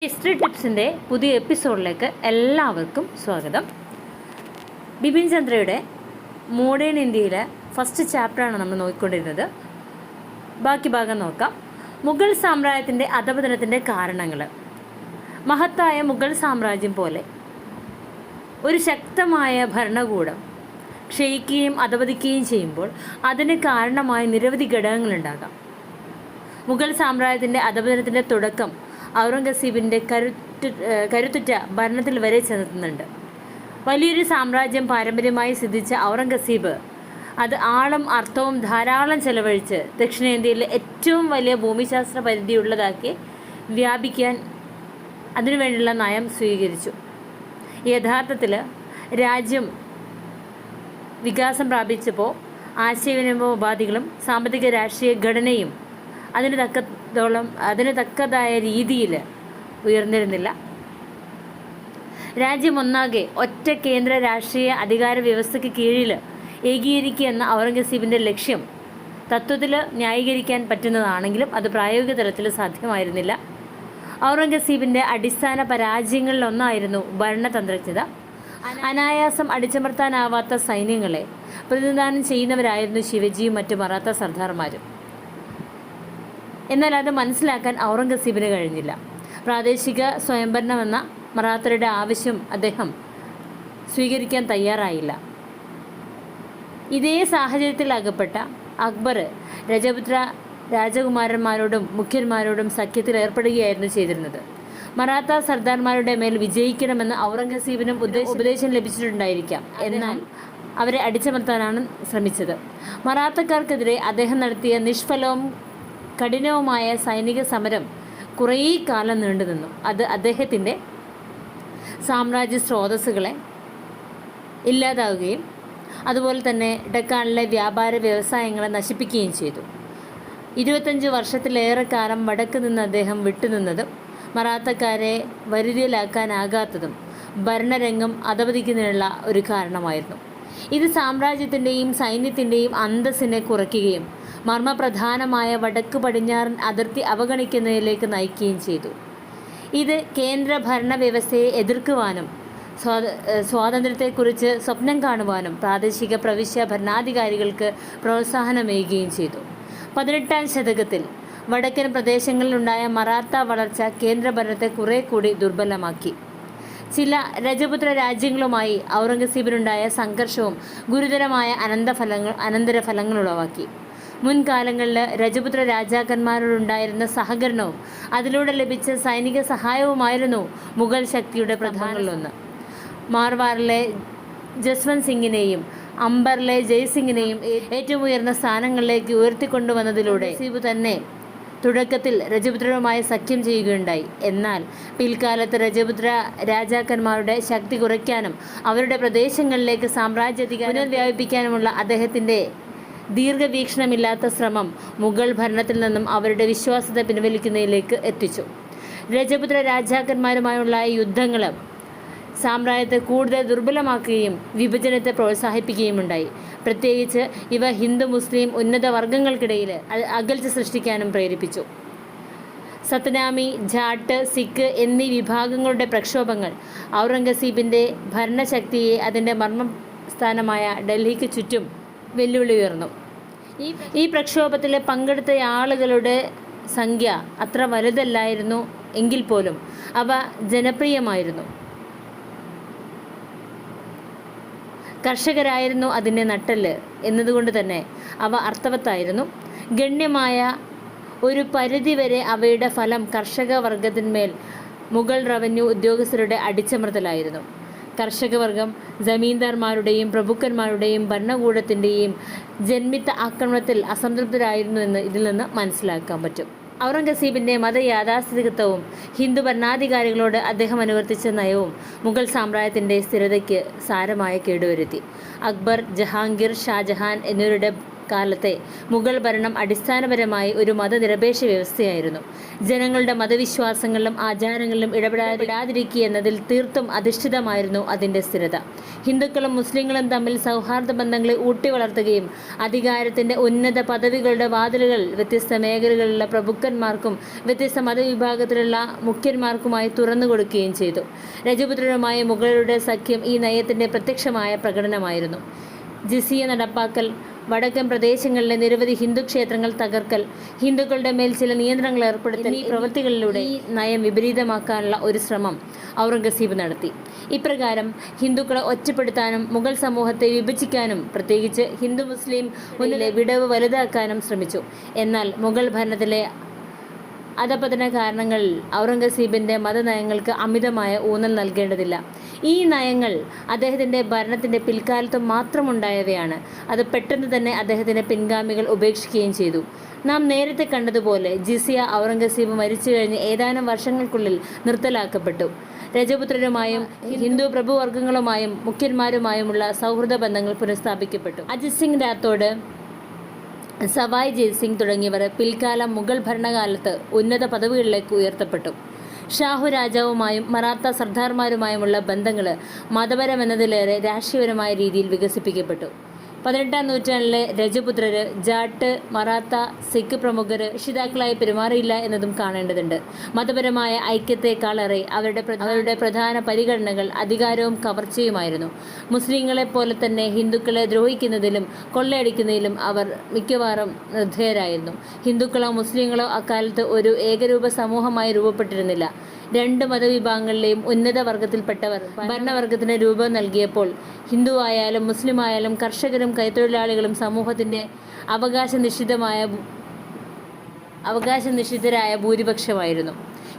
History ടിപ്സിൻ്റെ പുതിയ എപ്പിസോഡിലേക്ക് എല്ലാവർക്കും സ്വാഗതം. ബിപിൻ ചന്ദ്രയുടെ മോഡേൺ ഇന്ത്യയിലെ ഫസ്റ്റ് ചാപ്റ്ററാണ് നമ്മൾ നോക്കിക്കൊണ്ടിരുന്നത്. ബാക്കി ഭാഗം നോക്കാം. മുഗൾ സാമ്രാജ്യത്തിൻ്റെ അധപതനത്തിൻ്റെ കാരണങ്ങൾ. മഹത്തായ മുഗൾ സാമ്രാജ്യം പോലെ ഒരു ശക്തമായ ഭരണകൂടം ക്ഷയിക്കുകയും അധപതിക്കുകയും ചെയ്യുമ്പോൾ അതിന് കാരണമായ നിരവധി ഘടകങ്ങളുണ്ടാകാം. മുഗൾ സാമ്രാജ്യത്തിൻ്റെ അധപതനത്തിൻ്റെ തുടക്കം ഔറംഗസീബിൻ്റെ കരുത്തുറ്റ ഭരണത്തിൽ വരെ ചെന്നെത്തുന്നുണ്ട്. വലിയൊരു സാമ്രാജ്യം പാരമ്പര്യമായി സിദ്ധിച്ച ഔറംഗസീബ് അത് ആളും അർത്ഥവും ധാരാളം ചെലവഴിച്ച് ദക്ഷിണേന്ത്യയിലെ ഏറ്റവും വലിയ ഭൂമിശാസ്ത്ര പരിധിയുള്ളതാക്കി വ്യാപിക്കാൻ അതിനുവേണ്ടിയുള്ള നയം സ്വീകരിച്ചു. യഥാർത്ഥത്തിൽ രാജ്യം വികാസം പ്രാപിച്ചപ്പോൾ ആശയവിനിമയ ഉപാധികളും സാമ്പത്തിക രാഷ്ട്രീയ ഘടനയും അതിന് തക്കതായ രീതിയിൽ ഉയർന്നിരുന്നില്ല. രാജ്യം ഒന്നാകെ ഒറ്റ കേന്ദ്ര രാഷ്ട്രീയ അധികാര വ്യവസ്ഥയ്ക്ക് കീഴിൽ ഏകീകരിക്കുക എന്ന ഔറംഗസീബിൻ്റെ ലക്ഷ്യം തത്വത്തിൽ ന്യായീകരിക്കാൻ പറ്റുന്നതാണെങ്കിലും അത് പ്രായോഗിക തലത്തിൽ സാധ്യമായിരുന്നില്ല. ഔറംഗസീബിൻ്റെ അടിസ്ഥാന പരാജയങ്ങളിലൊന്നായിരുന്നു ഭരണതന്ത്രജ്ഞത. അനായാസം അടിച്ചമർത്താനാവാത്ത സൈന്യങ്ങളെ പ്രതിനിധാനം ചെയ്യുന്നവരായിരുന്നു ശിവജിയും മറ്റു മറാത്ത സർദാർമാരും. എന്നാൽ അത് മനസ്സിലാക്കാൻ ഔറംഗസീബിന് കഴിഞ്ഞില്ല. പ്രാദേശിക സ്വയംഭരണമെന്ന മറാത്തരുടെ ആവശ്യം അദ്ദേഹം സ്വീകരിക്കാൻ തയ്യാറായില്ല. ഇതേ സാഹചര്യത്തിൽ അകപ്പെട്ട അക്ബർ രജപുത്ര രാജകുമാരന്മാരോടും മുഖ്യന്മാരോടും സഖ്യത്തിൽ ഏർപ്പെടുകയായിരുന്നു ചെയ്തിരുന്നത്. മറാത്ത സർദാർമാരുടെ മേൽ വിജയിക്കണമെന്ന് ഔറംഗസീബിനും ഉപദേശം ലഭിച്ചിട്ടുണ്ടായിരിക്കാം. എന്നാൽ അവരെ അടിച്ചമർത്താനാണ് ശ്രമിച്ചത്. മറാത്തക്കാർക്കെതിരെ അദ്ദേഹം നടത്തിയ നിഷ്ഫലവും കഠിനവുമായ സൈനിക സമരം കുറേ കാലം നീണ്ടുനിന്നു. അത് അദ്ദേഹത്തിൻ്റെ സാമ്രാജ്യ സ്രോതസ്സുകളെ ഇല്ലാതാവുകയും അതുപോലെ തന്നെ ഡെക്കാണിലെ വ്യാപാര വ്യവസായങ്ങളെ നശിപ്പിക്കുകയും ചെയ്തു. 25 വർഷത്തിലേറെ കാലം വടക്ക് നിന്ന് അദ്ദേഹം വിട്ടുനിന്നതും മറാത്തക്കാരെ വരുതിയിലാക്കാനാകാത്തതും ഭരണരംഗം അധപതിക്കുന്നതിനുള്ള ഒരു കാരണമായിരുന്നു. ഇത് സാമ്രാജ്യത്തിൻ്റെയും സൈന്യത്തിൻ്റെയും അന്തസ്സിനെ കുറയ്ക്കുകയും മർമ്മപ്രധാനമായ വടക്ക് പടിഞ്ഞാറൻ അതിർത്തി അവഗണിക്കുന്നതിലേക്ക് നയിക്കുകയും ചെയ്തു. ഇത് കേന്ദ്ര ഭരണ വ്യവസ്ഥയെ എതിർക്കുവാനും സ്വാതന്ത്ര്യത്തെക്കുറിച്ച് സ്വപ്നം കാണുവാനും പ്രാദേശിക പ്രവിശ്യ ഭരണാധികാരികൾക്ക് പ്രോത്സാഹനമേകുകയും ചെയ്തു. 18ാം ശതകത്തിൽ വടക്കൻ പ്രദേശങ്ങളിലുണ്ടായ മറാത്ത വളർച്ച കേന്ദ്രഭരണത്തെ കുറെ കൂടി ദുർബലമാക്കി. ചില രജപുത്ര രാജ്യങ്ങളുമായി ഔറംഗസീബിനുണ്ടായ സംഘർഷവും ഗുരുതരമായ അനന്തരഫലങ്ങൾ ഉളവാക്കി. മുൻകാലങ്ങളിൽ രജപുത്ര രാജാക്കന്മാരോടുണ്ടായിരുന്ന സഹകരണവും അതിലൂടെ ലഭിച്ച സൈനിക സഹായവുമായിരുന്നു മുഗൾ ശക്തിയുടെ പ്രധാനങ്ങളിലൊന്ന്. മാർവാറിലെ ജസ്വന്ത് സിംഗിനെയും അംബറിലെ ജയ്സിംഗിനെയും ഏറ്റവും ഉയർന്ന സ്ഥാനങ്ങളിലേക്ക് ഉയർത്തിക്കൊണ്ടുവന്നതിലൂടെ സീബ് തന്നെ തുടക്കത്തിൽ രജപുത്രരുമായി സഖ്യം ചെയ്യുകയുണ്ടായി. എന്നാൽ പിൽക്കാലത്ത് രജപുത്ര രാജാക്കന്മാരുടെ ശക്തി കുറയ്ക്കാനും അവരുടെ പ്രദേശങ്ങളിലേക്ക് സാമ്രാജ്യാധികാരം പുനർവ്യാപിപ്പിക്കാനുമുള്ള അദ്ദേഹത്തിൻ്റെ ദീർഘവീക്ഷണമില്ലാത്ത ശ്രമം മുഗൾ ഭരണത്തിൽ നിന്നും അവരുടെ വിശ്വാസ്യത പിൻവലിക്കുന്നതിലേക്ക് എത്തിച്ചു. രജപുത്ര രാജാക്കന്മാരുമായുള്ള യുദ്ധങ്ങൾ സാമ്രാജ്യത്തെ കൂടുതൽ ദുർബലമാക്കുകയും വിഭജനത്തെ പ്രോത്സാഹിപ്പിക്കുകയുമുണ്ടായി. പ്രത്യേകിച്ച് ഇവ ഹിന്ദു മുസ്ലിം ഉന്നത വർഗങ്ങൾക്കിടയിൽ അകൽച്ച സൃഷ്ടിക്കാനും പ്രേരിപ്പിച്ചു. സത്നാമി, ജാട്ട്, സിഖ് എന്നീ വിഭാഗങ്ങളുടെ പ്രക്ഷോഭങ്ങൾ ഔറംഗസീബിൻ്റെ ഭരണശക്തിയെ അതിൻ്റെ മർമ്മസ്ഥാനമായ ഡൽഹിക്ക് ചുറ്റും വെല്ലുവിളി ഉയർന്നു. ഈ പ്രക്ഷോഭത്തിൽ പങ്കെടുത്ത ആളുകളുടെ സംഖ്യ അത്ര വലുതല്ലായിരുന്നു എങ്കിൽ പോലും അവ ജനപ്രിയമായിരുന്നു. കർഷകരായിരുന്നു അതിൻ്റെ നട്ടെല്ല് എന്നതുകൊണ്ട് തന്നെ അവ അർത്ഥവത്തായിരുന്നു. ഗണ്യമായ ഒരു പരിധിവരെ അവയുടെ ഫലം കർഷക വർഗത്തിന്മേൽ മുഗൾ റവന്യൂ ഉദ്യോഗസ്ഥരുടെ അടിച്ചമർത്തലായിരുന്നു. കർഷകവർഗം ജമീന്ദാർമാരുടെയും പ്രഭുക്കന്മാരുടെയും ഭരണകൂടത്തിൻ്റെയും ജന്മിത്ത ആക്രമണത്തിൽ അസംതൃപ്തരായിരുന്നു എന്ന് ഇതിൽ നിന്ന് മനസ്സിലാക്കാൻ പറ്റും. ഔറംഗസീബിൻ്റെ മതയാഥാസ്ഥിതികത്വവും ഹിന്ദു ഭരണാധികാരികളോട് അദ്ദേഹം അനുവർത്തിച്ച നയവും മുഗൾ സാമ്രാജ്യത്തിൻ്റെ സ്ഥിരതയ്ക്ക് സാരമായ കേടുവരുത്തി. അക്ബർ, ജഹാംഗീർ, ഷാജഹാൻ എന്നിവരുടെ കാലത്തെ മുഗൾ ഭരണം അടിസ്ഥാനപരമായി ഒരു മതനിരപേക്ഷ വ്യവസ്ഥയായിരുന്നു. ജനങ്ങളുടെ മതവിശ്വാസങ്ങളിലും ആചാരങ്ങളിലും ഇടപെടാതിരിക്കുക എന്നതിൽ തീർത്തും അധിഷ്ഠിതമായിരുന്നു അതിൻ്റെ സ്ഥിരത. ഹിന്ദുക്കളും മുസ്ലിങ്ങളും തമ്മിൽ സൗഹാർദ്ദ ബന്ധങ്ങളെ ഊട്ടിവളർത്തുകയും അധികാരത്തിൻ്റെ ഉന്നത പദവികളുടെ വാതിലുകൾ വ്യത്യസ്ത മേഖലകളിലുള്ള പ്രഭുക്കന്മാർക്കും വ്യത്യസ്ത മതവിഭാഗത്തിലുള്ള മുഖ്യന്മാർക്കുമായി തുറന്നു കൊടുക്കുകയും ചെയ്തു. രജപുത്രരുമായ മുഗളരുടെ സഖ്യം ഈ നയത്തിൻ്റെ പ്രത്യക്ഷമായ പ്രകടനമായിരുന്നു. ജിസിയ നടപ്പാക്കൽ, വടക്കൻ പ്രദേശങ്ങളിലെ നിരവധി ഹിന്ദു ക്ഷേത്രങ്ങൾ തകർക്കൽ, ഹിന്ദുക്കളുടെ മേൽ ചില നിയന്ത്രണങ്ങൾ ഏർപ്പെടുത്തൽ ഈ പ്രവൃത്തികളിലൂടെ ഈ നയം വിപരീതമാക്കാനുള്ള ഒരു ശ്രമം ഔറംഗസീബ് നടത്തി. ഇപ്രകാരം ഹിന്ദുക്കളെ ഒറ്റപ്പെടുത്താനും മുഗൾ സമൂഹത്തെ വിഭജിക്കാനും പ്രത്യേകിച്ച് ഹിന്ദു മുസ്ലിം വിടവ് വലുതാക്കാനും ശ്രമിച്ചു. എന്നാൽ മുഗൾ ഭരണത്തിലെ അധപതന കാരണങ്ങൾ ഔറംഗസീബിൻ്റെ മതനയങ്ങൾക്ക് അമിതമായ ഊന്നൽ നൽകേണ്ടതില്ല. ഈ നയങ്ങൾ അദ്ദേഹത്തിൻ്റെ ഭരണത്തിൻ്റെ പിൽക്കാലത്ത് മാത്രമുണ്ടായവയാണ്. അത് പെട്ടെന്ന് തന്നെ അദ്ദേഹത്തിൻ്റെ പിൻഗാമികൾ ഉപേക്ഷിക്കുകയും ചെയ്തു. നാം നേരത്തെ കണ്ടതുപോലെ ജിസിയ ഔറംഗസീബ് മരിച്ചു കഴിഞ്ഞ് ഏതാനും വർഷങ്ങൾക്കുള്ളിൽ നിർത്തലാക്കപ്പെട്ടു. രജപുത്രരുമായും ഹിന്ദു പ്രഭുവർഗങ്ങളുമായും മുഖ്യന്മാരുമായുമുള്ള സൗഹൃദ ബന്ധങ്ങൾ പുനഃസ്ഥാപിക്കപ്പെട്ടു. അജിത് സിംഗ് രാത്തോഡ്, സവായ് ജയ് സിംഗ് തുടങ്ങിയവർ പിൽക്കാലം മുഗൾ ഭരണകാലത്ത് ഉന്നത പദവികളിലേക്ക് ഉയർത്തപ്പെട്ടു. ഷാഹു രാജാവുമായും മറാത്ത സർദാർമാരുമായുമുള്ള ബന്ധങ്ങൾ മതപരമെന്നതിലേറെ രാഷ്ട്രീയപരമായ രീതിയിൽ വികസിപ്പിക്കപ്പെട്ടു. 18-ാം നൂറ്റാണ്ടിലെ രജപുത്രർ ജാട്ട്, മറാത്ത, സിഖ് പ്രമുഖർ രക്ഷിതാക്കളായി പെരുമാറിയില്ല എന്നതും കാണേണ്ടതുണ്ട്. മതപരമായ ഐക്യത്തെക്കാളേറെ അവരുടെ പ്രധാന പരിഗണനകൾ അധികാരവും കവർച്ചയുമായിരുന്നു. മുസ്ലിങ്ങളെ പോലെ തന്നെ ഹിന്ദുക്കളെ ദ്രോഹിക്കുന്നതിലും കൊള്ളയടിക്കുന്നതിലും അവർ മിക്കവാറും നിർദ്ധയരായിരുന്നു. ഹിന്ദുക്കളോ മുസ്ലിങ്ങളോ അക്കാലത്ത് ഒരു ഏകരൂപ സമൂഹമായി രൂപപ്പെട്ടിരുന്നില്ല. രണ്ട് മതവിഭാഗങ്ങളിലെയും ഉന്നത വർഗത്തിൽപ്പെട്ടവർ ഭരണവർഗത്തിന് രൂപം നൽകിയപ്പോൾ ഹിന്ദുവായാലും മുസ്ലിമായാലും കർഷകരും കൈത്തൊഴിലാളികളും സമൂഹത്തിൻ്റെ അവകാശനിഷിദ്ധരായ ഭൂരിപക്ഷമായിരുന്നു.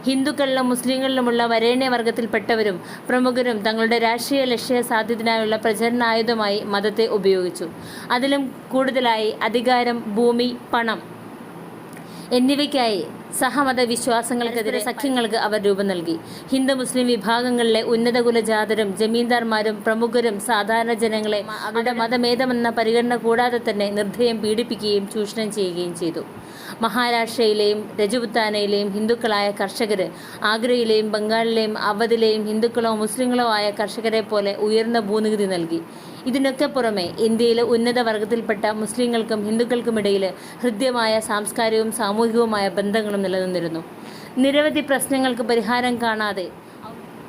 ഹിന്ദുക്കളിലും മുസ്ലിങ്ങളിലുമുള്ള വരേണ്യവർഗത്തിൽപ്പെട്ടവരും പ്രമുഖരും തങ്ങളുടെ രാഷ്ട്രീയ ലക്ഷ്യ സാധ്യത്തിനായുള്ള പ്രചരണായുധമായി മതത്തെ ഉപയോഗിച്ചു. അതിലും കൂടുതലായി അധികാരം, ഭൂമി, പണം എന്നിവയ്ക്കായി സഹമത വിശ്വാസങ്ങൾക്കെതിരെ സഖ്യങ്ങൾക്ക് അവർ രൂപം നൽകി. ഹിന്ദു മുസ്ലിം വിഭാഗങ്ങളിലെ ഉന്നത കുലജാതരും ജമീന്ദാർമാരും പ്രമുഖരും സാധാരണ ജനങ്ങളെ അവരുടെ മതഭേദമെന്ന പരിഗണന കൂടാതെ തന്നെ നിർദ്ദയം പീഡിപ്പിക്കുകയും ചൂഷണം ചെയ്യുകയും ചെയ്തു. മഹാരാഷ്ട്രയിലെയും രജപുത്താനയിലെയും ഹിന്ദുക്കളായ കർഷകർ ആഗ്രയിലെയും ബംഗാളിലെയും അവധിലെയും ഹിന്ദുക്കളോ മുസ്ലിങ്ങളോ ആയ കർഷകരെ പോലെ ഉയർന്ന ഭൂനികുതി നൽകി. ഇതിനൊക്കെ പുറമെ ഇന്ത്യയിലെ ഉന്നത വർഗത്തിൽപ്പെട്ട മുസ്ലിങ്ങൾക്കും ഹിന്ദുക്കൾക്കുമിടയിൽ ഹൃദ്യമായ സാംസ്കാരികവും സാമൂഹികവുമായ ബന്ധങ്ങളും നിലനിന്നിരുന്നു. നിരവധി പ്രശ്നങ്ങൾക്ക് പരിഹാരം കാണാതെ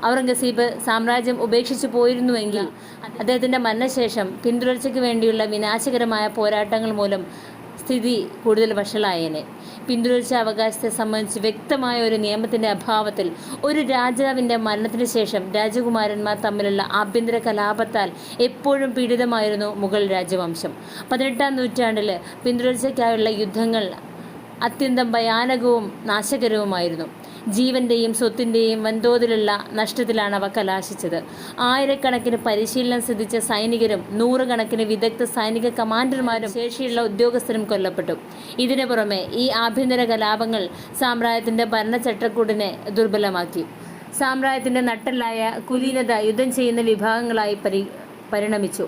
ഔറംഗസീബ് സാമ്രാജ്യം ഉപേക്ഷിച്ചു പോയിരുന്നുവെങ്കിൽ അദ്ദേഹത്തിൻ്റെ മരണശേഷം പിന്തുടർച്ചയ്ക്ക് വേണ്ടിയുള്ള വിനാശകരമായ പോരാട്ടങ്ങൾ മൂലം സ്ഥിതി കൂടുതൽ വഷളായേനെ. പിന്തുടർച്ച അവകാശത്തെ സംബന്ധിച്ച് വ്യക്തമായ ഒരു നിയമത്തിൻ്റെ അഭാവത്തിൽ ഒരു രാജാവിൻ്റെ മരണത്തിന് ശേഷം രാജകുമാരന്മാർ തമ്മിലുള്ള ആഭ്യന്തര കലാപത്താൽ എപ്പോഴും പീഡിതമായിരുന്നു മുഗൾ രാജവംശം. 18-ാം നൂറ്റാണ്ടിൽ പിന്തുടർച്ചയ്ക്കായുള്ള യുദ്ധങ്ങൾ അത്യന്തം ഭയാനകവും നാശകരവുമായിരുന്നു. ജീവൻ്റെയും സ്വത്തിൻ്റെയും വൻതോതിലുള്ള നഷ്ടത്തിലാണ് അവ കലാശിച്ചത്. ആയിരക്കണക്കിന് പരിശീലനം സിദ്ധിച്ച സൈനികരും നൂറുകണക്കിന് വിദഗ്ധ സൈനിക കമാൻഡർമാരും ശേഷിയുള്ള ഉദ്യോഗസ്ഥരും കൊല്ലപ്പെട്ടു. ഇതിനു പുറമെ ഈ ആഭ്യന്തര കലാപങ്ങൾ സാമ്രാജ്യത്തിൻ്റെ ഭരണചട്ടക്കൂടിനെ ദുർബലമാക്കി. സാമ്രാജ്യത്തിൻ്റെ നട്ടെല്ലായ കുലീനത യുദ്ധം ചെയ്യുന്ന വിഭാഗങ്ങളായി പരിണമിച്ചു.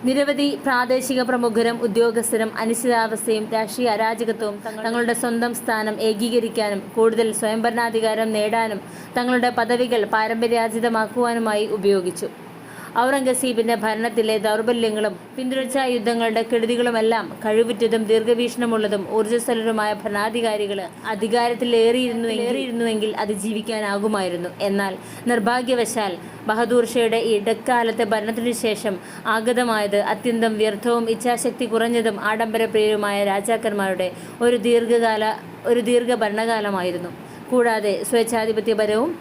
നിരവധി പ്രാദേശിക പ്രമുഖരും ഉദ്യോഗസ്ഥരും അനിശ്ചിതാവസ്ഥയും രാഷ്ട്രീയ അരാജകത്വവും തങ്ങളുടെ സ്വന്തം സ്ഥാനം ഏകീകരിക്കാനും കൂടുതൽ സ്വയംഭരണാധികാരം നേടാനും തങ്ങളുടെ പദവികൾ പാരമ്പര്യാർജിതമാക്കുവാനുമായി ഉപയോഗിച്ചു. ഔറംഗസീബിൻ്റെ ഭരണത്തിലെ ദൗർബല്യങ്ങളും പിന്തുടർച്ചാ യുദ്ധങ്ങളുടെ കെടുതികളുമെല്ലാം കഴിവുറ്റതും ദീർഘവീക്ഷണമുള്ളതും ഊർജ്ജസ്വലരുമായ ഭരണാധികാരികൾ അധികാരത്തിലേറിയിരുന്നുവെങ്കിൽ അതിജീവിക്കാനാകുമായിരുന്നു. എന്നാൽ നിർഭാഗ്യവശാൽ ബഹദൂർ ഷയുടെ ഇടക്കാലത്തെ ഭരണത്തിനു ശേഷം ആഗതമായത് അത്യന്തം വ്യർത്ഥവും ഇച്ഛാശക്തി കുറഞ്ഞതും ആഡംബരപ്രിയരുമായ രാജാക്കന്മാരുടെ ഒരു ദീർഘ ഭരണകാലമായിരുന്നു. കൂടാതെ സ്വേച്ഛാധിപത്യപരവും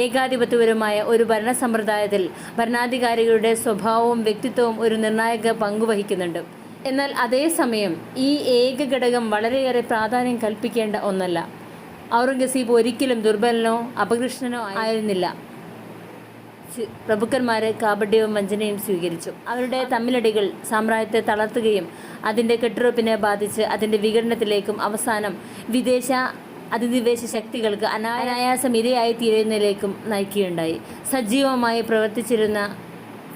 ഏകാധിപത്യപരമായ ഒരു ഭരണസമ്പ്രദായത്തിൽ ഭരണാധികാരികളുടെ സ്വഭാവവും വ്യക്തിത്വവും ഒരു നിർണായക പങ്കുവഹിക്കുന്നുണ്ട്. എന്നാൽ അതേസമയം ഈ ഏക ഘടകം വളരെയേറെ പ്രാധാന്യം കൽപ്പിക്കേണ്ട ഒന്നല്ല. ഔറംഗസീബ് ഒരിക്കലും ദുർബലനോ അപകൃഷ്ണനോ ആയിരുന്നില്ല. പ്രഭുക്കന്മാർ കാപട്യവും വഞ്ചനയും സ്വീകരിച്ചു. അവരുടെ തമ്മിലടികൾ സാമ്രാജ്യത്തെ തളർത്തുകയും അതിൻ്റെ കെട്ടുറപ്പിനെ ബാധിച്ച് അതിൻ്റെ വിഘടനത്തിലേക്കും അവസാനം അധിനിവേശ ശക്തികൾക്ക് അനായാസം ഇരയായി തീരുന്നതിലേക്കും നയിക്കുകയുണ്ടായി. സജീവമായി പ്രവർത്തിച്ചിരുന്ന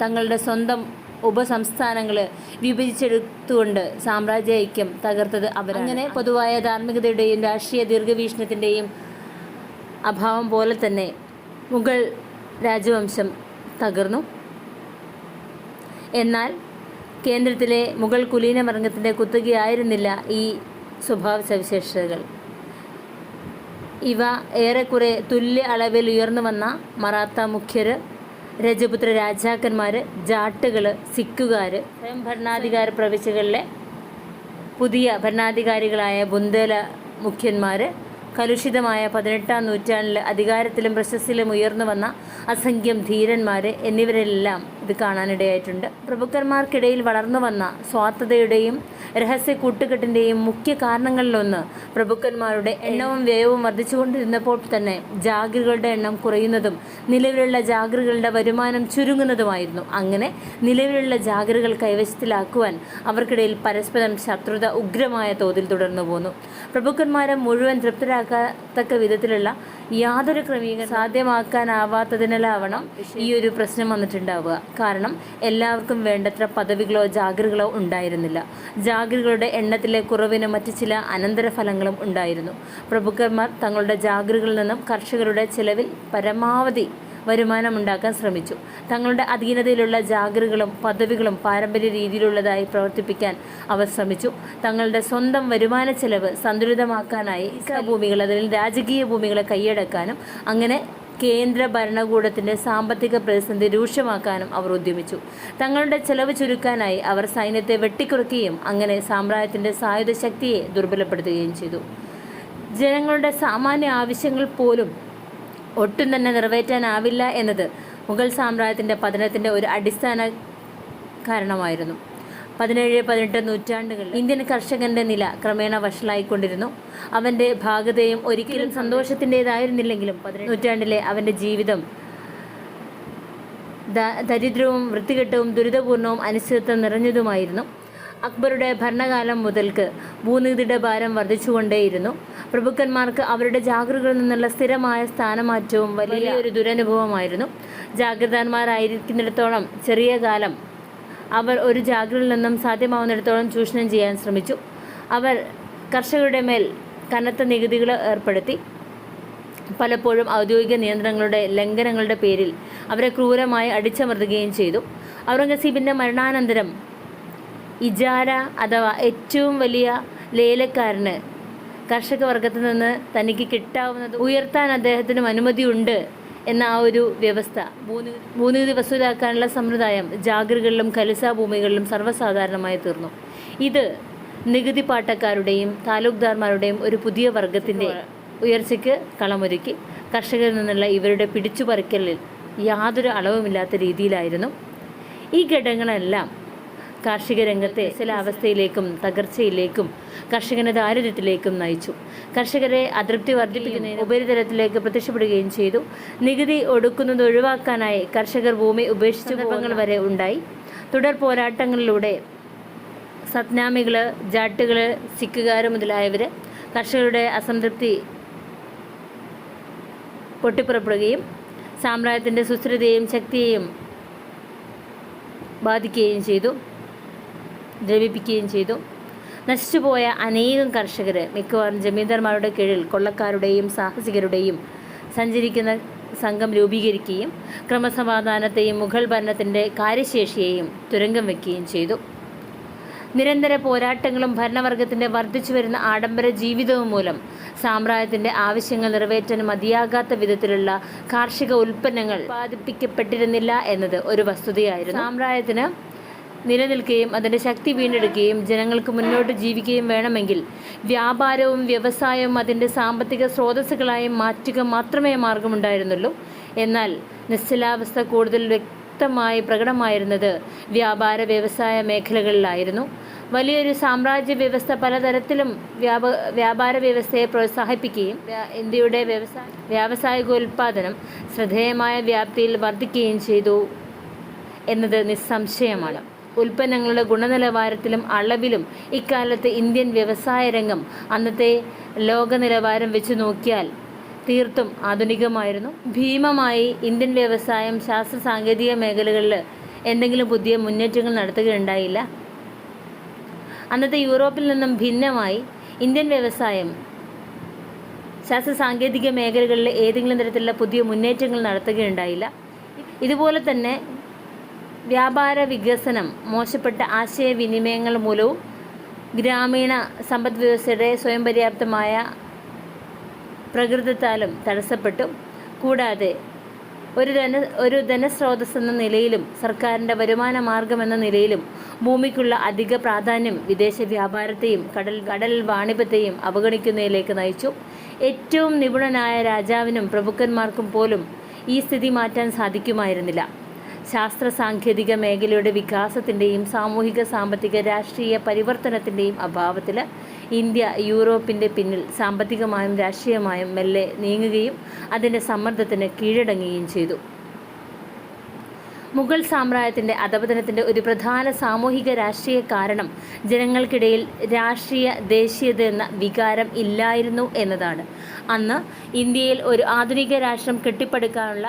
തങ്ങളുടെ സ്വന്തം ഉപസംസ്ഥാനങ്ങൾ വിഭജിച്ചെടുത്തുകൊണ്ട് സാമ്രാജ്യ ഐക്യം തകർത്തത് അവരാണ്. അങ്ങനെ പൊതുവായ ധാർമ്മികതയുടെയും രാഷ്ട്രീയ ദീർഘവീക്ഷണത്തിൻ്റെയും അഭാവം പോലെ തന്നെ മുഗൾ രാജവംശം തകർന്നു. എന്നാൽ കേന്ദ്രത്തിലെ മുഗൾ കുലീന വർഗത്തിൻ്റെ കുത്തകയായിരുന്നില്ല ഈ സ്വഭാവ സവിശേഷതകൾ. ഇവ ഏറെക്കുറെ തുല്യ അളവിൽ ഉയർന്നു വന്ന മറാത്ത മുഖ്യർ, രജപുത്ര രാജാക്കന്മാർ, ജാട്ടുകൾ, സിക്കുകാർ, സ്വയം ഭരണാധികാര പ്രവിശ്യകളിലെ പുതിയ ഭരണാധികാരികളായ ബുന്ദേല മുഖ്യന്മാർ, കലുഷിതമായ 18-ാം നൂറ്റാണ്ടിൽ അധികാരത്തിലും പ്രശസ്തിയിലും ഉയർന്നു വന്ന അസംഖ്യം ധീരന്മാർ എന്നിവരെല്ലാം ഇത് കാണാനിടയായിട്ടുണ്ട്. പ്രഭുക്കന്മാർക്കിടയിൽ വളർന്നു വന്ന സ്വാർത്ഥതയുടെയും രഹസ്യ കൂട്ടുകെട്ടിൻ്റെയും മുഖ്യ കാരണങ്ങളിലൊന്ന് പ്രഭുക്കന്മാരുടെ എണ്ണവും വ്യയവും വർദ്ധിച്ചുകൊണ്ടിരുന്നപ്പോൾ തന്നെ ജാഗിറുകളുടെ എണ്ണം കുറയുന്നതും നിലവിലുള്ള ജാഗിറുകളുടെ വരുമാനം ചുരുങ്ങുന്നതുമായിരുന്നു. അങ്ങനെ നിലവിലുള്ള ജാഗിറുകൾ കൈവശത്തിലാക്കുവാൻ അവർക്കിടയിൽ പരസ്പരം ശത്രുത ഉഗ്രമായ തോതിൽ തുടർന്നു പോന്നു. പ്രഭുക്കന്മാരെ മുഴുവൻ തൃപ്തരാക്കത്തക്ക വിധത്തിലുള്ള യാതൊരു ക്രമീകരണം സാധ്യമാക്കാനാവാത്തതിനാലാവണം ഈ ഒരു പ്രശ്നം വന്നിട്ടുണ്ടാവുക. കാരണം എല്ലാവർക്കും വേണ്ടത്ര പദവികളോ ജാഗിറുകളോ ഉണ്ടായിരുന്നില്ല. ജാഗിറുകളുടെ എണ്ണത്തിലെ കുറവിന് മറ്റ് ചില അനന്തരഫലങ്ങളും ഉണ്ടായിരുന്നു. പ്രഭുക്കന്മാർ തങ്ങളുടെ ജാഗിറുകളിൽ നിന്നും കർഷകരുടെ ചെലവിൽ പരമാവധി വരുമാനമുണ്ടാക്കാൻ ശ്രമിച്ചു. തങ്ങളുടെ അധീനതയിലുള്ള ജാഗിറുകളും പദവികളും പാരമ്പര്യ രീതിയിലുള്ളതായി പ്രവർത്തിപ്പിക്കാൻ അവർ ശ്രമിച്ചു. തങ്ങളുടെ സ്വന്തം വരുമാന ചെലവ് സന്തുലിതമാക്കാനായി ഭൂമികൾ, അതിൽ രാജകീയ ഭൂമികളെ കൈയടക്കാനും അങ്ങനെ കേന്ദ്ര ഭരണകൂടത്തിൻ്റെ സാമ്പത്തിക പ്രതിസന്ധി രൂക്ഷമാക്കാനും അവർ ഉദ്യമിച്ചു. തങ്ങളുടെ ചെലവ് ചുരുക്കാനായി അവർ സൈന്യത്തെ വെട്ടിക്കുറയ്ക്കുകയും അങ്ങനെ സാമ്രാജ്യത്തിൻ്റെ സായുധ ശക്തിയെ ദുർബലപ്പെടുത്തുകയും ചെയ്തു. ജനങ്ങളുടെ സാമാന്യ ആവശ്യങ്ങൾ പോലും ഒട്ടും തന്നെ നിറവേറ്റാനാവില്ല എന്നത് മുഗൾ സാമ്രാജ്യത്തിൻ്റെ പതനത്തിൻ്റെ ഒരു അടിസ്ഥാന കാരണമായിരുന്നു. 17-18 നൂറ്റാണ്ടുകളിൽ ഇന്ത്യൻ കർഷകൻ്റെ നില ക്രമേണ വഷളായിക്കൊണ്ടിരുന്നു. അവൻ്റെ ഭാഗതയും ഒരിക്കലും സന്തോഷത്തിൻ്റേതായിരുന്നില്ലെങ്കിലും 18 നൂറ്റാണ്ടിലെ അവൻ്റെ ജീവിതം ദരിദ്രവും വൃത്തികെട്ടവും ദുരിതപൂർണവും അനിശ്ചിതത്വം നിറഞ്ഞതുമായിരുന്നു. അക്ബറുടെ ഭരണകാലം മുതൽക്ക് ഭൂനികുതിയുടെ ഭാരം വർദ്ധിച്ചുകൊണ്ടേയിരുന്നു. പ്രഭുക്കന്മാർക്ക് അവരുടെ ജാഗിറുകളിൽ നിന്നുള്ള സ്ഥിരമായ സ്ഥാനമാറ്റവും വലിയൊരു ദുരനുഭവമായിരുന്നു. ജാഗിർദാന്മാരായിരിക്കുന്നിടത്തോളം ചെറിയ കാലം അവർ ഒരു ജാഗിറിൽ നിന്നും സാധ്യമാവുന്നിടത്തോളം ചൂഷണം ചെയ്യാൻ ശ്രമിച്ചു. അവർ കർഷകരുടെ മേൽ കനത്ത നികുതികൾ ഏർപ്പെടുത്തി. പലപ്പോഴും ഔദ്യോഗിക നിയന്ത്രണങ്ങളുടെ ലംഘനങ്ങളുടെ പേരിൽ അവരെ ക്രൂരമായി അടിച്ചമർത്തുകയും ചെയ്തു. ഔറംഗസീബിൻ്റെ മരണാനന്തരം ഇജാര അഥവാ ഏറ്റവും വലിയ ലേലക്കാരന് കർഷക വർഗത്തിൽ നിന്ന് തനിക്ക് കിട്ടാവുന്നത് ഉയർത്താൻ അദ്ദേഹത്തിനും അനുമതിയുണ്ട് എന്ന ആ ഒരു വ്യവസ്ഥ, ഭൂനികുതി വസൂലാക്കാനുള്ള സമ്പ്രദായം ജാഗിറുകളിലും ഖലിസ ഭൂമികളിലും സർവ്വസാധാരണമായി തീർന്നു. ഇത് നികുതി പാട്ടക്കാരുടെയും താലൂക്ക്ദാർമാരുടെയും ഒരു പുതിയ വർഗത്തിൻ്റെ ഉയർച്ചയ്ക്ക് കളമൊരുക്കി. കർഷകരിൽ നിന്നുള്ള ഇവരുടെ പിടിച്ചുപറിക്കലിൽ യാതൊരു അളവുമില്ലാത്ത രീതിയിലായിരുന്നു. ഈ ഘടകങ്ങളെല്ലാം കാർഷിക രംഗത്തെ അവസ്ഥയിലേക്കും തകർച്ചയിലേക്കും കർഷകനെ ദാരിദ്ര്യത്തിലേക്കും നയിച്ചു. കർഷകരെ അതൃപ്തി വർദ്ധിപ്പിക്കുന്നതിന് ഉപരിതലത്തിലേക്ക് പ്രത്യക്ഷപ്പെടുകയും ചെയ്തു. നികുതി ഒടുക്കുന്നത് ഒഴിവാക്കാനായി കർഷകർ ഭൂമി ഉപേക്ഷിച്ച സന്ദർഭങ്ങൾ വരെ ഉണ്ടായി. തുടർ പോരാട്ടങ്ങളിലൂടെ സത്നാമികൾ, ജാട്ടുകൾ, സിക്കുകാർ മുതലായവർ കർഷകരുടെ അസംതൃപ്തി പൊട്ടിപ്പുറപ്പെടുകയും സാമ്രാജ്യത്തിൻ്റെ സുസ്ഥിരതയെയും ശക്തിയെയും ബാധിക്കുകയും ചെയ്തു, ദ്രവിപ്പിക്കുകയും ചെയ്തു. നശിച്ചുപോയ അനേകം കർഷകർ മിക്കവാറും ജമീന്ദാർമാരുടെ കീഴിൽ കൊള്ളക്കാരുടെയും സാഹസികരുടെയും സഞ്ചരിക്കുന്ന സംഘം രൂപീകരിക്കുകയും ക്രമസമാധാനത്തെയും മുഗൾ ഭരണത്തിൻ്റെ കാര്യശേഷിയെയും തുരങ്കം വയ്ക്കുകയും ചെയ്തു. നിരന്തര പോരാട്ടങ്ങളും ഭരണവർഗത്തിൻ്റെ വർദ്ധിച്ചു വരുന്ന ആഡംബര ജീവിതവും മൂലം സാമ്രാജ്യത്തിൻ്റെ ആവശ്യങ്ങൾ നിറവേറ്റാൻ മതിയാകാത്ത വിധത്തിലുള്ള കാർഷിക ഉൽപ്പന്നങ്ങൾ ഉൽപ്പാദിപ്പിക്കപ്പെട്ടിരുന്നില്ല എന്നത് ഒരു വസ്തുതയായിരുന്നു. സാമ്രാജ്യത്തിന് നിലനിൽക്കുകയും അതിൻ്റെ ശക്തി വീണ്ടെടുക്കുകയും ജനങ്ങൾക്ക് മുന്നോട്ട് ജീവിക്കുകയും വേണമെങ്കിൽ വ്യാപാരവും വ്യവസായവും അതിൻ്റെ സാമ്പത്തിക സ്രോതസ്സുകളായി മാറ്റുക മാത്രമേ മാർഗമുണ്ടായിരുന്നുള്ളൂ. എന്നാൽ നിശ്ചലാവസ്ഥ കൂടുതൽ വ്യക്തമായി പ്രകടമായിരുന്നത് വ്യാപാര വ്യവസായ മേഖലകളിലായിരുന്നു. വലിയൊരു സാമ്രാജ്യ വ്യവസ്ഥ പലതരത്തിലും വ്യാപാര വ്യവസ്ഥയെ പ്രോത്സാഹിപ്പിക്കുകയും ഇന്ത്യയുടെ വ്യാവസായികോൽപാദനം ശ്രദ്ധേയമായ വ്യാപ്തിയിൽ വർദ്ധിക്കുകയും ചെയ്തു എന്നത് നിസ്സംശയമാണ്. ഉൽപ്പന്നങ്ങളുടെ ഗുണനിലവാരത്തിലും അളവിലും ഇക്കാലത്ത് ഇന്ത്യൻ വ്യവസായ രംഗം അന്നത്തെ ലോക നിലവാരം വെച്ച് നോക്കിയാൽ തീർത്തും ആധുനികമായിരുന്നു. ഭീമമായി ഇന്ത്യൻ വ്യവസായം ശാസ്ത്ര സാങ്കേതിക മേഖലകളിൽ എന്തെങ്കിലും പുതിയ മുന്നേറ്റങ്ങൾ നടത്തുകയുണ്ടായില്ല. അന്നത്തെ യൂറോപ്പിൽ നിന്നും ഭിന്നമായി ഇന്ത്യൻ വ്യവസായം ശാസ്ത്ര സാങ്കേതിക മേഖലകളിൽ ഏതെങ്കിലും തരത്തിലുള്ള പുതിയ മുന്നേറ്റങ്ങൾ നടത്തുകയുണ്ടായില്ല. ഇതുപോലെ തന്നെ വ്യാപാര വികസനം മോശപ്പെട്ട ആശയവിനിമയങ്ങൾ മൂലവും ഗ്രാമീണ സമ്പദ് വ്യവസ്ഥയുടെ സ്വയം പര്യാപ്തമായ പ്രകൃതത്താലും തടസ്സപ്പെട്ടു. കൂടാതെ ഒരു ധനസ്രോതസ് എന്ന നിലയിലും സർക്കാരിൻ്റെ വരുമാന മാർഗമെന്ന നിലയിലും ഭൂമിക്കുള്ള അധിക പ്രാധാന്യം വിദേശ വ്യാപാരത്തെയും കടൽ വാണിഭത്തെയും അവഗണിക്കുന്നതിലേക്ക് നയിച്ചു. ഏറ്റവും നിപുണനായ രാജാവിനും പ്രഭുക്കന്മാർക്കും പോലും ഈ സ്ഥിതി മാറ്റാൻ സാധിക്കുമായിരുന്നില്ല. ശാസ്ത്ര സാങ്കേതിക മേഖലയുടെ വികാസത്തിൻ്റെയും സാമൂഹിക സാമ്പത്തിക രാഷ്ട്രീയ പരിവർത്തനത്തിൻ്റെയും അഭാവത്തിൽ ഇന്ത്യ യൂറോപ്പിൻ്റെ പിന്നിൽ സാമ്പത്തികമായും രാഷ്ട്രീയമായും മെല്ലെ നീങ്ങുകയും അതിൻ്റെ സമ്മർദ്ദത്തിന് കീഴടങ്ങുകയും ചെയ്തു. മുഗൾ സാമ്രാജ്യത്തിൻ്റെ അധപതനത്തിൻ്റെ ഒരു പ്രധാന സാമൂഹിക രാഷ്ട്രീയ കാരണം ജനങ്ങൾക്കിടയിൽ രാഷ്ട്രീയ ദേശീയത എന്ന വികാരം ഇല്ലായിരുന്നു എന്നതാണ്. അന്ന് ഇന്ത്യയിൽ ഒരു ആധുനിക രാഷ്ട്രം കെട്ടിപ്പടുക്കാനുള്ള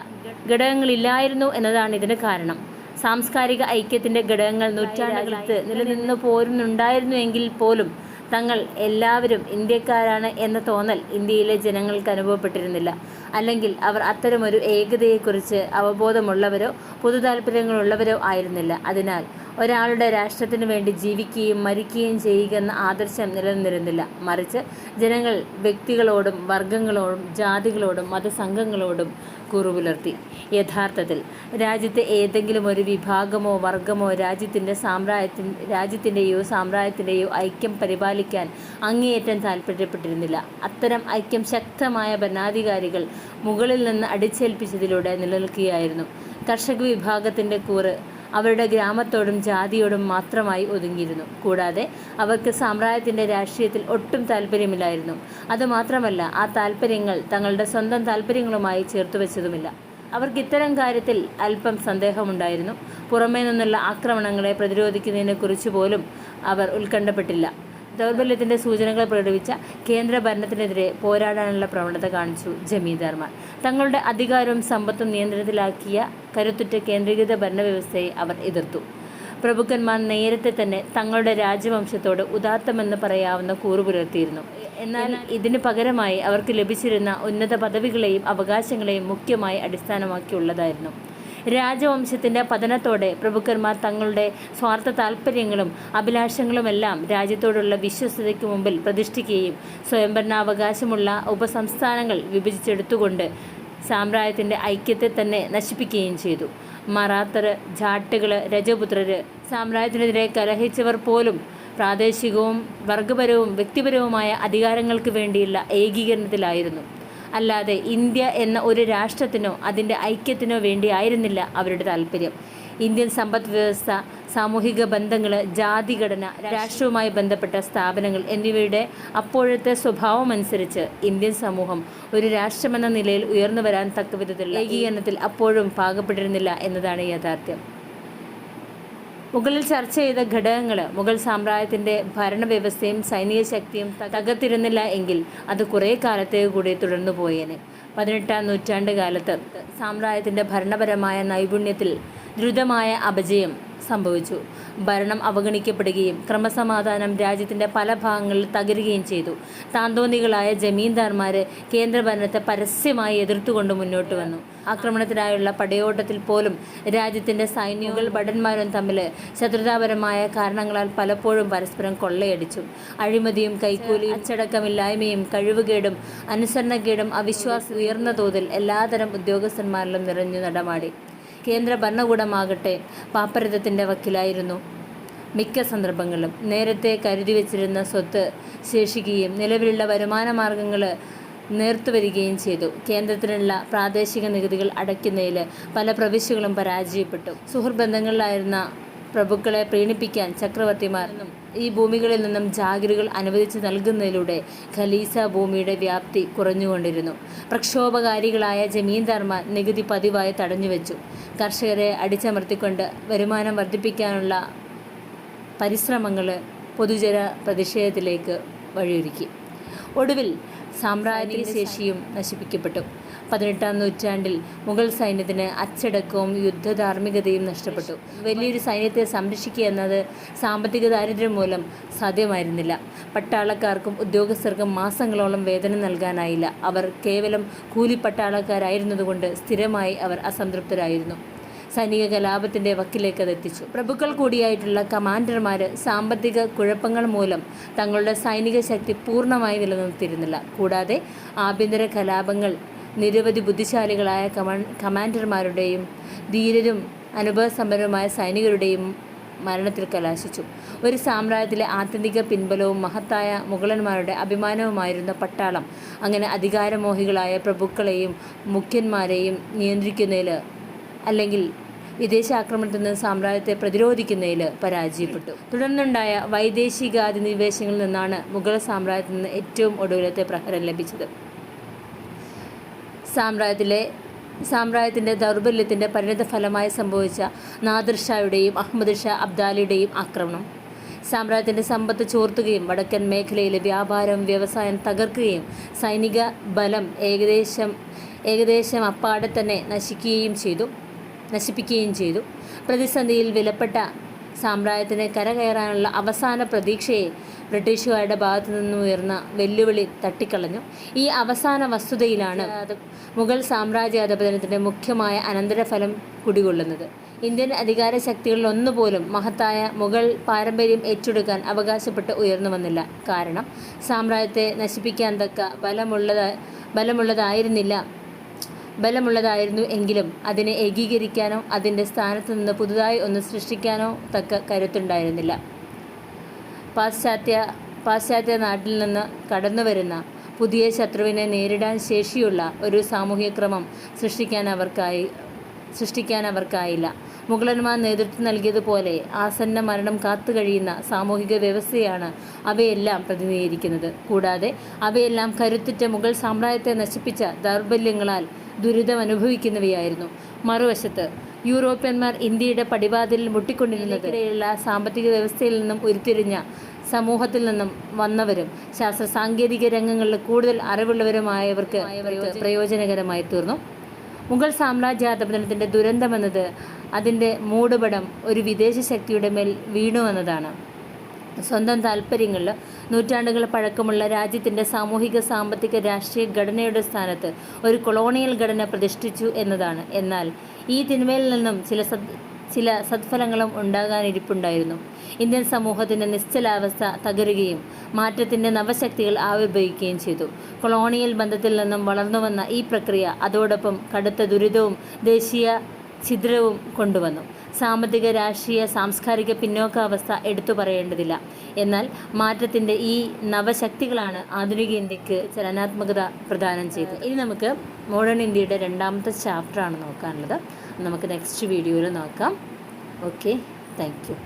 ഘടകങ്ങളില്ലായിരുന്നു എന്നതാണ് ഇതിന് കാരണം. സാംസ്കാരിക ഐക്യത്തിൻ്റെ ഘടകങ്ങൾ നൂറ്റാണ്ടുകാലത്ത് നിലനിന്ന് പോരുന്നുണ്ടായിരുന്നുവെങ്കിൽ പോലും തങ്ങൾ എല്ലാവരും ഇന്ത്യക്കാരാണ് എന്ന തോന്നൽ ഇന്ത്യയിലെ ജനങ്ങൾക്ക് അനുഭവപ്പെട്ടിരുന്നില്ല. അല്ലെങ്കിൽ അവർ അത്തരമൊരു ഏകതയെക്കുറിച്ച് അവബോധമുള്ളവരോ പൊതു താല്പര്യങ്ങളുള്ളവരോ ആയിരുന്നില്ല. അതിനാൽ ഒരാളുടെ രാഷ്ട്രത്തിനു വേണ്ടി ജീവിക്കുകയും മരിക്കുകയും ചെയ്യുക എന്ന ആദർശം നിലനിന്നിരുന്നില്ല. മറിച്ച് ജനങ്ങൾ വ്യക്തികളോടും വർഗങ്ങളോടും ജാതികളോടും മതസംഘങ്ങളോടും യഥാർത്ഥത്തിൽ രാജ്യത്തെ ഏതെങ്കിലും ഒരു വിഭാഗമോ വർഗമോ രാജ്യത്തിൻ്റെയോ സാമ്രാജ്യത്തിൻ്റെയോ ഐക്യം പരിപാലിക്കാൻ അങ്ങേയറ്റം താല്പര്യപ്പെട്ടിരുന്നില്ല. അത്തരം ഐക്യം ശക്തമായ ഭരണാധികാരികൾ മുകളിൽ നിന്ന് അടിച്ചേൽപ്പിച്ചതിലൂടെ നിലനിൽക്കുകയായിരുന്നു. കർഷക വിഭാഗത്തിൻ്റെ കൂറ് അവരുടെ ഗ്രാമത്തോടും ജാതിയോടും മാത്രമായി ഒതുങ്ങിയിരുന്നു. കൂടാതെ അവർക്ക് സാമ്രാജ്യത്തിൻ്റെ രാഷ്ട്രീയത്തിൽ ഒട്ടും താല്പര്യമില്ലായിരുന്നു. അതുമാത്രമല്ല, ആ താല്പര്യങ്ങൾ തങ്ങളുടെ സ്വന്തം താല്പര്യങ്ങളുമായി ചേർത്തുവെച്ചതുമില്ല. അവർക്ക് ഇത്തരം കാര്യത്തിൽ അല്പം സന്ദേഹമുണ്ടായിരുന്നു. പുറമേ നിന്നുള്ള ആക്രമണങ്ങളെ പ്രതിരോധിക്കുന്നതിനെക്കുറിച്ച് പോലും അവർ ഉത്കണ്ഠപ്പെട്ടില്ല. ദൗർബല്യത്തിൻ്റെ സൂചനകൾ പ്രകടിപ്പിച്ച കേന്ദ്ര ഭരണത്തിനെതിരെ പോരാടാനുള്ള പ്രവണത കാണിച്ചു ജമീന്ദാർമാർ. തങ്ങളുടെ അധികാരവും സമ്പത്തും നിയന്ത്രണത്തിലാക്കിയ കരുത്തുറ്റ കേന്ദ്രീകൃത ഭരണവ്യവസ്ഥയെ അവർ എതിർത്തു. പ്രഭുക്കന്മാർ നേരത്തെ തന്നെ തങ്ങളുടെ രാജവംശത്തോട് ഉദാത്തമെന്ന് പറയാവുന്ന കൂറ് പുലർത്തിയിരുന്നു. എന്നാൽ ഇതിന് പകരമായി അവർക്ക് ലഭിച്ചിരുന്ന ഉന്നത പദവികളെയും അവകാശങ്ങളെയും മുഖ്യമായി അടിസ്ഥാനമാക്കിയുള്ളതായിരുന്നു. രാജവംശത്തിൻ്റെ പതനത്തോടെ പ്രഭുക്കന്മാർ തങ്ങളുടെ സ്വാർത്ഥ താൽപ്പര്യങ്ങളും അഭിലാഷങ്ങളുമെല്ലാം രാജ്യത്തോടുള്ള വിശ്വസ്തതയ്ക്ക് മുമ്പിൽ പ്രതിഷ്ഠിക്കുകയും സ്വയംഭരണാവകാശമുള്ള ഉപസംസ്ഥാനങ്ങൾ വിഭജിച്ചെടുത്തുകൊണ്ട് സാമ്രാജ്യത്തിൻ്റെ ഐക്യത്തെ തന്നെ നശിപ്പിക്കുകയും ചെയ്തു. മറാത്തർ, ജാട്ടുകൾ, രജപുത്രർ സാമ്രാജ്യത്തിനെതിരെ കലഹിച്ചവർ പോലും പ്രാദേശികവും വർഗപരവും വ്യക്തിപരവുമായ അധികാരങ്ങൾക്ക് വേണ്ടിയുള്ള ഏകീകരണത്തിലായിരുന്നു. അല്ലാതെ ഇന്ത്യ എന്ന ഒരു രാഷ്ട്രത്തിനോ അതിൻ്റെ ഐക്യത്തിനോ വേണ്ടിയായിരുന്നില്ല അവരുടെ താല്പര്യം. ഇന്ത്യൻ സമ്പദ് വ്യവസ്ഥ, സാമൂഹിക ബന്ധങ്ങൾ, ജാതിഘടന, രാഷ്ട്രവുമായി ബന്ധപ്പെട്ട സ്ഥാപനങ്ങൾ എന്നിവയുടെ അപ്പോഴത്തെ സ്വഭാവമനുസരിച്ച് ഇന്ത്യൻ സമൂഹം ഒരു രാഷ്ട്രമെന്ന നിലയിൽ ഉയർന്നു വരാൻ തക്കവിധത്തിലുള്ള ഏകീകരണത്തിൽ അപ്പോഴും പാകപ്പെട്ടിരുന്നില്ല എന്നതാണ് യാഥാർത്ഥ്യം. മുകളിൽ ചർച്ച ചെയ്ത ഘടകങ്ങൾ മുഗൾ സാമ്രാജ്യത്തിൻ്റെ ഭരണവ്യവസ്ഥയും സൈനിക ശക്തിയും തകർത്തിരുന്നില്ല എങ്കിൽ അത് കുറേ കാലത്തേക്ക് കൂടി തുടർന്നു പോയേനെ. 18-ാം നൂറ്റാണ്ട് കാലത്ത് സാമ്രാജ്യത്തിൻ്റെ ഭരണപരമായ നൈപുണ്യത്തിൽ ദ്രുതമായ അപജയം സംഭവിച്ചു. ഭരണം അവഗണിക്കപ്പെടുകയും ക്രമസമാധാനം രാജ്യത്തിൻ്റെ പല ഭാഗങ്ങളിൽ തകരുകയും ചെയ്തു. താന്തോന്നികളായ ജമീന്ദാർമാർ കേന്ദ്രഭരണത്തെ പരസ്യമായി എതിർത്തുകൊണ്ട് മുന്നോട്ട് വന്നു. ആക്രമണത്തിനായുള്ള പടയോട്ടത്തിൽ പോലും രാജ്യത്തിൻ്റെ സൈന്യവും ഭടന്മാരും തമ്മിൽ ശത്രുതാപരമായ കാരണങ്ങളാൽ പലപ്പോഴും പരസ്പരം കൊള്ളയടിച്ചു. അഴിമതിയും കൈക്കൂലിയും അച്ചടക്കമില്ലായ്മയും കഴിവുകേടും അനുസരണക്കേടും അവിശ്വാസം ഉയർന്ന തോതിൽ എല്ലാതരം ഉദ്യോഗസ്ഥന്മാരിലും നിറഞ്ഞു നടമാടി. കേന്ദ്ര ഭരണകൂടമാകട്ടെ പാപ്പരത്വത്തിൻ്റെ വക്കിലായിരുന്നു. മിക്ക സന്ദർഭങ്ങളിലും നേരത്തെ കരുതി വച്ചിരുന്ന സ്വത്ത് ശേഷിക്കുകയും നിലവിലുള്ള വരുമാന മാർഗങ്ങൾ നേർത്തുവരികയും ചെയ്തു. കേന്ദ്രത്തിനുള്ള പ്രാദേശിക നികുതികൾ അടയ്ക്കുന്നതിൽ പല പ്രവിശ്യകളും പരാജയപ്പെട്ടു. സുഹൃബന്ധങ്ങളിലായിരുന്ന പ്രഭുക്കളെ പ്രീണിപ്പിക്കാൻ ചക്രവർത്തിമാർ ഈ ഭൂമികളിൽ നിന്നും ജാഗിറുകൾ അനുവദിച്ച് നൽകുന്നതിലൂടെ ഖലീസ ഭൂമിയുടെ വ്യാപ്തി കുറഞ്ഞുകൊണ്ടിരുന്നു. പ്രക്ഷോഭകാരികളായ ജമീന്ദാർമാർ നികുതി പതിവായി തടഞ്ഞുവെച്ചു. കർഷകരെ അടിച്ചമർത്തിക്കൊണ്ട് വരുമാനം വർദ്ധിപ്പിക്കാനുള്ള പരിശ്രമങ്ങൾ പൊതുജന പ്രതിഷേധത്തിലേക്ക് വഴിയൊരുക്കി. ഒടുവിൽ സാമ്രാജ്യത്തിൻ്റെ ശേഷിയും നശിപ്പിക്കപ്പെട്ടു. 18-ാം നൂറ്റാണ്ടിൽ മുഗൾ സൈന്യത്തിന് അച്ചടക്കവും യുദ്ധധാർമ്മികതയും നഷ്ടപ്പെട്ടു. വലിയൊരു സൈന്യത്തെ സംരക്ഷിക്കുക എന്നത് സാമ്പത്തിക ദാരിദ്ര്യം മൂലം സാധ്യമായിരുന്നില്ല. പട്ടാളക്കാർക്കും ഉദ്യോഗസ്ഥർക്കും മാസങ്ങളോളം വേതനം നൽകാനായില്ല. അവർ കേവലം കൂലിപ്പട്ടാളക്കാരായിരുന്നതുകൊണ്ട് സ്ഥിരമായി അവർ അസംതൃപ്തരായിരുന്നു. സൈനിക കലാപത്തിൻ്റെ വക്കിലേക്ക് അതെത്തിച്ചു. പ്രഭുക്കൾ കൂടിയായിട്ടുള്ള കമാൻഡർമാർ സാമ്പത്തിക കുഴപ്പങ്ങൾ മൂലം തങ്ങളുടെ സൈനിക ശക്തി പൂർണ്ണമായി നിലനിർത്തിയിരുന്നില്ല. കൂടാതെ ആഭ്യന്തര കലാപങ്ങൾ നിരവധി ബുദ്ധിശാലികളായ കമാൻഡർമാരുടെയും ധീരരും അനുഭവസമ്പന്നരുമായ സൈനികരുടെയും മരണത്തിൽ കലാശിച്ചു. ഒരു സാമ്രാജ്യത്തിലെ ആത്യന്തിക പിൻബലവും മഹത്തായ മുഗളന്മാരുടെ അഭിമാനവുമായിരുന്ന പട്ടാളം അങ്ങനെ അധികാരമോഹികളായ പ്രഭുക്കളെയും മുഖ്യന്മാരെയും നിയന്ത്രിക്കുന്നതിൽ അല്ലെങ്കിൽ വിദേശാക്രമണത്തിൽ നിന്ന് സാമ്രാജ്യത്തെ പ്രതിരോധിക്കുന്നതിൽ പരാജയപ്പെട്ടു. തുടർന്നുണ്ടായ വൈദേശികാധിനിവേശങ്ങളിൽ നിന്നാണ് മുഗൾ സാമ്രാജ്യത്തിൽ നിന്ന് ഏറ്റവും ഒടുവിലത്തെ പ്രഹരം ലഭിച്ചത്. സാമ്രാജ്യത്തിൻ്റെ ദൗർബല്യത്തിൻ്റെ പരിണതഫലമായി സംഭവിച്ച നാദിർ ഷായുടെയും അഹമ്മദ് ഷാ അബ്ദാലിയുടെയും ആക്രമണം സാമ്രാജ്യത്തിൻ്റെ സമ്പത്ത് ചോർത്തുകയും വടക്കൻ മേഖലയിലെ വ്യാപാരം വ്യവസായം തകർക്കുകയും സൈനിക ബലം ഏകദേശം അപ്പാടെ തന്നെ നശിപ്പിക്കുകയും ചെയ്തു. പ്രതിസന്ധിയിൽ വിലപ്പെട്ട സാമ്രാജ്യത്തിന് കരകയറാനുള്ള അവസാന പ്രതീക്ഷയെ ബ്രിട്ടീഷുകാരുടെ ഭാഗത്തു നിന്നും ഉയർന്ന വെല്ലുവിളി തട്ടിക്കളഞ്ഞു. ഈ അവസാന വസ്തുതയിലാണ് മുഗൾ സാമ്രാജ്യാധിപത്യത്തിൻ്റെ മുഖ്യമായ അനന്തരഫലം കുടികൊള്ളുന്നത്. ഇന്ത്യൻ അധികാര ശക്തികളിൽ ഒന്നുപോലും മഹത്തായ മുഗൾ പാരമ്പര്യം ഏറ്റെടുക്കാൻ അവകാശപ്പെട്ട് ഉയർന്നു വന്നില്ല. കാരണം സാമ്രാജ്യത്തെ നശിപ്പിക്കാൻ തക്ക ബലമുള്ളതായിരുന്നു എങ്കിലും അതിനെ ഏകീകരിക്കാനോ അതിൻ്റെ സ്ഥാനത്ത് നിന്ന് പുതുതായി ഒന്ന് സൃഷ്ടിക്കാനോ തക്ക കരുത്തുണ്ടായിരുന്നില്ല. പാശ്ചാത്യ നാട്ടിൽ നിന്ന് കടന്നുവരുന്ന പുതിയ ശത്രുവിനെ നേരിടാൻ ശേഷിയുള്ള ഒരു സാമൂഹ്യ ക്രമം സൃഷ്ടിക്കാൻ അവർക്കായില്ല. മുഗളന്മാർ നേതൃത്വം നൽകിയതുപോലെ ആസന്ന മരണം കാത്തുകഴിയുന്ന സാമൂഹിക വ്യവസ്ഥയാണ് അവയെല്ലാം പ്രതിനിധീകരിക്കുന്നത്. കൂടാതെ അവയെല്ലാം കരുത്തുറ്റ മുഗൾ സാമ്രാജ്യത്തെ നശിപ്പിച്ച ദൗർബല്യങ്ങളാൽ ദുരിതമനുഭവിക്കുന്നവയായിരുന്നു. മറുവശത്ത് യൂറോപ്യന്മാർ ഇന്ത്യയുടെ പടിവാതിലിൽ മുട്ടിക്കൊണ്ടിരുന്നതിനിടയിലുള്ള സാമ്പത്തിക വ്യവസ്ഥയിൽ നിന്നും ഉരുത്തിരിഞ്ഞ സമൂഹത്തിൽ നിന്നും വന്നവരും ശാസ്ത്ര സാങ്കേതിക രംഗങ്ങളിൽ കൂടുതൽ അറിവുള്ളവരുമായവർക്ക് പ്രയോജനകരമായി തീർന്നു. മുഗൾ സാമ്രാജ്യാധിപത്യത്തിൻ്റെ ദുരന്തമെന്നത് അതിൻ്റെ മൂടുപടം ഒരു വിദേശ ശക്തിയുടെ മേൽ വീണുവെന്നതാണ്. സ്വന്തം താൽപ്പര്യങ്ങളിൽ നൂറ്റാണ്ടുകൾ പഴക്കമുള്ള രാജ്യത്തിൻ്റെ സാമൂഹിക സാമ്പത്തിക രാഷ്ട്രീയ ഘടനയുടെ സ്ഥാനത്ത് ഒരു കൊളോണിയൽ ഘടന പ്രതിഷ്ഠിച്ചു എന്നതാണ്. എന്നാൽ ഈ തിന്മയിൽ നിന്നും ചില സത്ഫലങ്ങളും ഉണ്ടാകാനിരിപ്പുണ്ടായിരുന്നു. ഇന്ത്യൻ സമൂഹത്തിൻ്റെ നിശ്ചലാവസ്ഥ തകരുകയും മാറ്റത്തിൻ്റെ നവശക്തികൾ ആവിർഭവിക്കുകയും ചെയ്തു. കൊളോണിയൽ ബന്ധത്തിൽ നിന്നും വളർന്നുവന്ന ഈ പ്രക്രിയ അതോടൊപ്പം കടുത്ത ദുരിതവും ദേശീയ ഛിദ്രവും കൊണ്ടുവന്നു. സാമ്പത്തിക രാഷ്ട്രീയ സാംസ്കാരിക പിന്നോക്കാവസ്ഥ എടുത്തു പറയേണ്ടതില്ല. എന്നാൽ മാറ്റത്തിൻ്റെ ഈ നവശക്തികളാണ് ആധുനിക ഇന്ത്യക്ക് ചലനാത്മകത പ്രദാനം ചെയ്തത്. ഇനി നമുക്ക് മോഡേൺ ഇന്ത്യയുടെ 2ാമത്തെ ചാപ്റ്ററാണ് നോക്കാനുള്ളത്. നമുക്ക് നെക്സ്റ്റ് വീഡിയോയിൽ നോക്കാം. Okay, thank you.